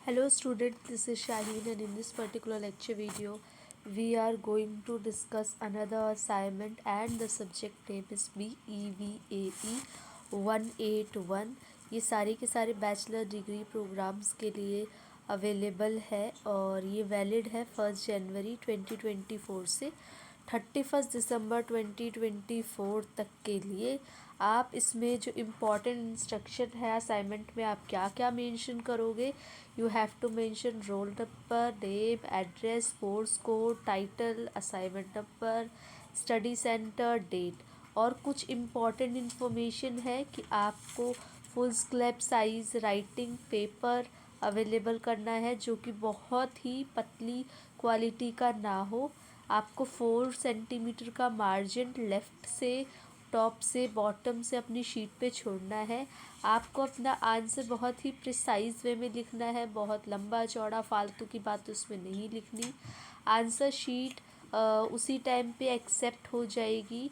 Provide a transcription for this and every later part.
Hello students, this is Shaheen and in this particular lecture video we are going to discuss another assignment and the subject name is BEVAE 181। ये सारे के सारे bachelor degree programs के लिए available है और ये valid है 1 जनवरी 2024 से 31 दिसंबर 2024 तक के लिए। आप इसमें जो इम्पॉर्टेंट इंस्ट्रक्शन है असाइनमेंट में आप क्या क्या मेंशन करोगे। You have to mention roll number, name, address, course code, title, assignment number, study centre, date और कुछ इम्पॉर्टेंट इन्फॉर्मेशन है कि आपको full slab size writing paper available करना है जो कि बहुत ही पतली क्वालिटी का ना हो। आपको 4 सेंटीमीटर का मार्जिन लेफ़्ट से टॉप से बॉटम से अपनी शीट पे छोड़ना है। आपको अपना आंसर बहुत ही प्रिसाइज वे में लिखना है, बहुत लंबा चौड़ा फालतू की बात उसमें नहीं लिखनी। आंसर शीट उसी टाइम पे एक्सेप्ट हो जाएगी।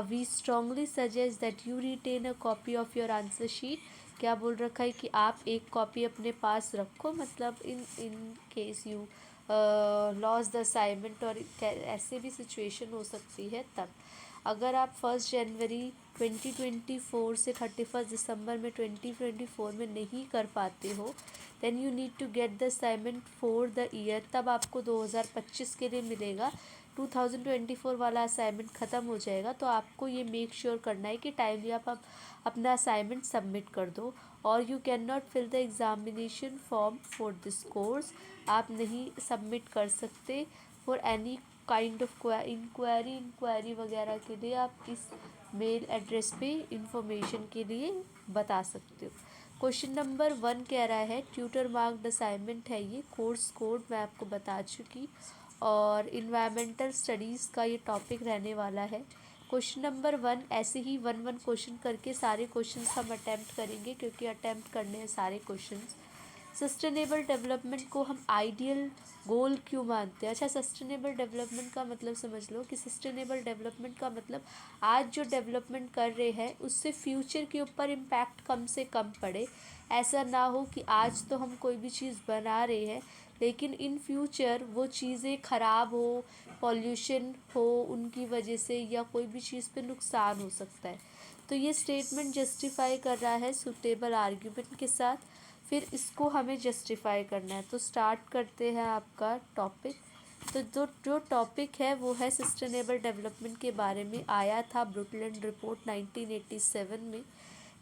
We strongly suggest that you retain a copy of your answer sheet. क्या बोल रखा है कि आप एक कॉपी अपने पास रखो, मतलब in case you loss the assignment और ऐसे भी सिचुएशन हो सकती है तब। अगर आप 1 जनवरी 2024 से 31 दिसंबर में 2024 में नहीं कर पाते हो then you need to get the assignment for the year, तब आपको 2025 के लिए मिलेगा। 2024 वाला असाइनमेंट ख़त्म हो जाएगा तो आपको ये मेक श्योर करना है कि टाइमली आप अपना असाइनमेंट सबमिट कर दो। और you cannot fill the examination form for this course, आप नहीं सबमिट कर सकते for any kind of inquiry वगैरह के लिए आप इस मेल एड्रेस पे इंफॉर्मेशन के लिए बता सकते हो। क्वेश्चन नंबर 1 कह रहा है ट्यूटर मार्क्ड असाइनमेंट है, ये कोर्स कोड मैं आपको बता चुकी और इन्वायरमेंटल स्टडीज़ का ये टॉपिक रहने वाला है। क्वेश्चन नंबर 1 ऐसे ही 1 क्वेश्चन करके सारे क्वेश्चंस हम अटैम्प्ट करेंगे क्योंकि अटैम्प्ट करने हैं सारे क्वेश्चंस। सस्टेनेबल डेवलपमेंट को हम आइडियल गोल क्यों मानते हैं? अच्छा, सस्टेनेबल डेवलपमेंट का मतलब समझ लो कि सस्टेनेबल डेवलपमेंट का मतलब आज जो डेवलपमेंट कर रहे हैं उससे फ्यूचर के ऊपर इम्पैक्ट कम से कम पड़े। ऐसा ना हो कि आज तो हम कोई भी चीज़ बना रहे हैं लेकिन इन फ्यूचर वो चीज़ें ख़राब हो, पॉल्यूशन हो उनकी वजह से या कोई भी चीज़ पे नुकसान हो सकता है। तो ये स्टेटमेंट जस्टिफाई कर रहा है सूटेबल आर्ग्यूमेंट के साथ, फिर इसको हमें जस्टिफाई करना है। तो स्टार्ट करते हैं आपका टॉपिक। तो जो टॉपिक है वो है सस्टेनेबल डेवलपमेंट के बारे में, आया था ब्रुकलिन रिपोर्ट 1987 में,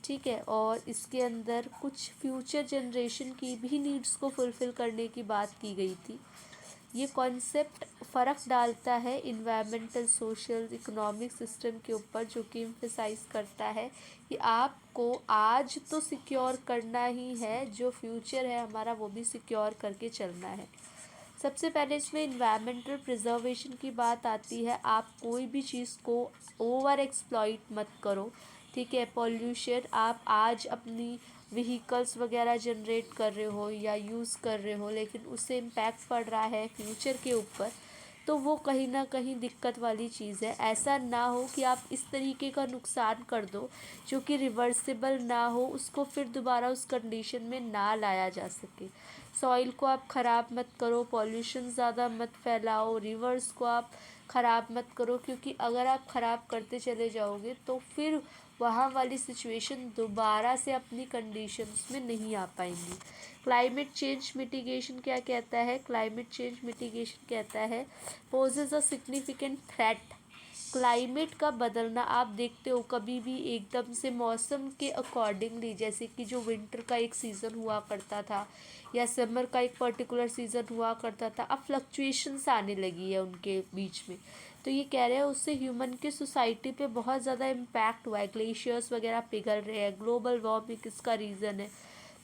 ठीक है। और इसके अंदर कुछ फ्यूचर जनरेशन की भी नीड्स को फुलफ़िल करने की बात की गई थी। ये कॉन्सेप्ट फ़र्क डालता है इन्वायरमेंटल, सोशल, इकोनॉमिक सिस्टम के ऊपर, जो कि एम्फसाइज करता है कि आपको आज तो सिक्योर करना ही है, जो फ्यूचर है हमारा वो भी सिक्योर करके चलना है। सबसे पहले इसमें इन्वायरमेंटल प्रिजर्वेशन की बात आती है। आप कोई भी चीज़ को ओवर एक्सप्लॉइट मत करो, ठीक है। पॉल्यूशन, आप आज अपनी व्हीकल्स वगैरह जनरेट कर रहे हो या यूज़ कर रहे हो लेकिन उससे इम्पैक्ट पड़ रहा है फ्यूचर के ऊपर, तो वो कहीं ना कहीं दिक्कत वाली चीज़ है। ऐसा ना हो कि आप इस तरीके का नुकसान कर दो जो कि रिवर्सिबल ना हो, उसको फिर दोबारा उस कंडीशन में ना लाया जा सके। सॉइल को आप ख़राब मत करो, पॉल्यूशन ज़्यादा मत फैलाओ, रिवर्स को आप ख़राब मत करो, क्योंकि अगर आप ख़राब करते चले जाओगे तो फिर वहाँ वाली सिचुएशन दोबारा से अपनी कंडीशंस में नहीं आ पाएंगी। क्लाइमेट चेंज मिटिगेशन क्या कहता है? क्लाइमेट चेंज मिटिगेशन कहता है possess a significant threat. Climate का बदलना आप देखते हो कभी भी एकदम से मौसम के अकॉर्डिंगली, जैसे कि जो विंटर का एक सीज़न हुआ करता था या समर का एक पर्टिकुलर सीज़न हुआ करता था, अब फ्लक्चुएशंस आने लगी है उनके बीच में। तो ये कह रहे हैं उससे ह्यूमन की सोसाइटी पे बहुत ज़्यादा इम्पैक्ट हुआ है, ग्लेशियर्स वगैरह पिघल रहे हैं, ग्लोबल वार्मिंग इसका रीज़न है,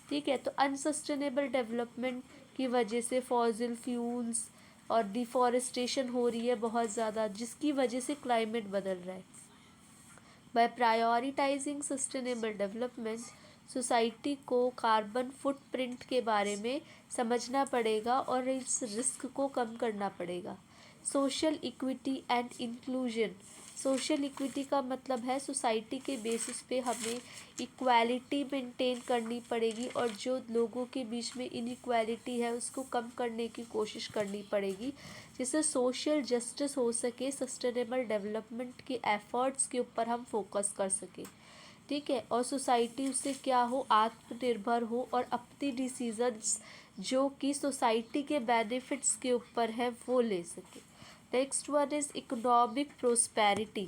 ठीक है। तो अनसस्टेनेबल डेवलपमेंट की वजह से फॉसिल फ्यूल्स और डिफॉरेस्टेशन हो रही है बहुत ज़्यादा, जिसकी वजह से क्लाइमेट बदल रहा है। By prioritising sustainable development, society को कार्बन फुटप्रिंट के बारे में समझना पड़ेगा और इस रिस्क को कम करना पड़ेगा। Social equity and inclusion, social equity का मतलब है सोसाइटी के बेसिस पे हमें इक्वालिटी मेंटेन करनी पड़ेगी और जो लोगों के बीच में इनइक्वालिटी है उसको कम करने की कोशिश करनी पड़ेगी, जिससे सोशल जस्टिस हो सके, सस्टेनेबल डेवलपमेंट के एफर्ट्स के ऊपर हम फोकस कर सकें। ठीक है, और सोसाइटी उससे क्या हो, आत्मनिर्भर हो और अपनी डिसीजंस जो कि सोसाइटी के बेनिफिट्स के ऊपर है वो ले सके। Next one is economic prosperity.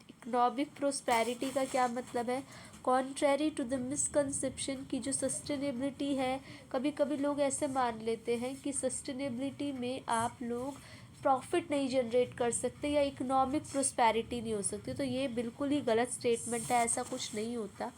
Economic prosperity का क्या मतलब है, कॉन्ट्रेरी टू द मिसकंसेप्शन की जो सस्टेनेबिलिटी है, कभी कभी लोग ऐसे मान लेते हैं कि सस्टेनेबिलिटी में आप लोग प्रॉफिट नहीं जनरेट कर सकते या इकोनॉमिक प्रोस्पेरिटी नहीं हो सकती, तो ये बिल्कुल ही गलत स्टेटमेंट है, ऐसा कुछ नहीं होता।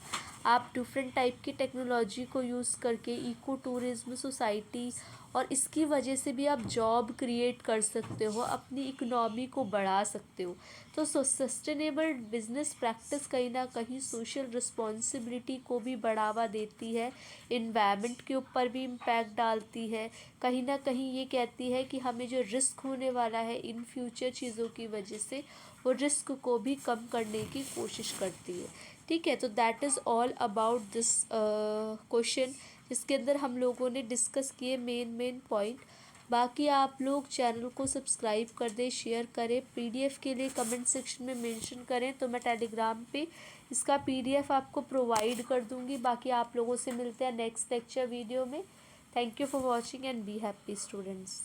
आप डिफरेंट टाइप की टेक्नोलॉजी को यूज़ करके इको टूरिज्म सोसाइटी और इसकी वजह से भी आप जॉब क्रिएट कर सकते हो, अपनी इकोनॉमी को बढ़ा सकते हो। तो सस्टेनेबल बिजनेस प्रैक्टिस कहीं ना कहीं सोशल रिस्पॉन्सिबिलिटी को भी बढ़ावा देती है, इन्वायरमेंट के ऊपर भी इम्पैक्ट डालती है, कहीं ना कहीं ये कहती है कि हमें जो रिस्क होने वाला है इन फ्यूचर चीज़ों की वजह से, वो रिस्क को भी कम करने की कोशिश करती है। ठीक है, तो that is all about this question, जिसके अंदर हम लोगों ने डिस्कस किए मेन पॉइंट। बाकी आप लोग चैनल को सब्सक्राइब कर दें, शेयर करें, पीडीएफ के लिए कमेंट सेक्शन में मेंशन करें तो मैं टेलीग्राम पे इसका पीडीएफ आपको प्रोवाइड कर दूंगी। बाकी आप लोगों से मिलते हैं नेक्स्ट लेक्चर वीडियो में। Thank you for watching and be happy students.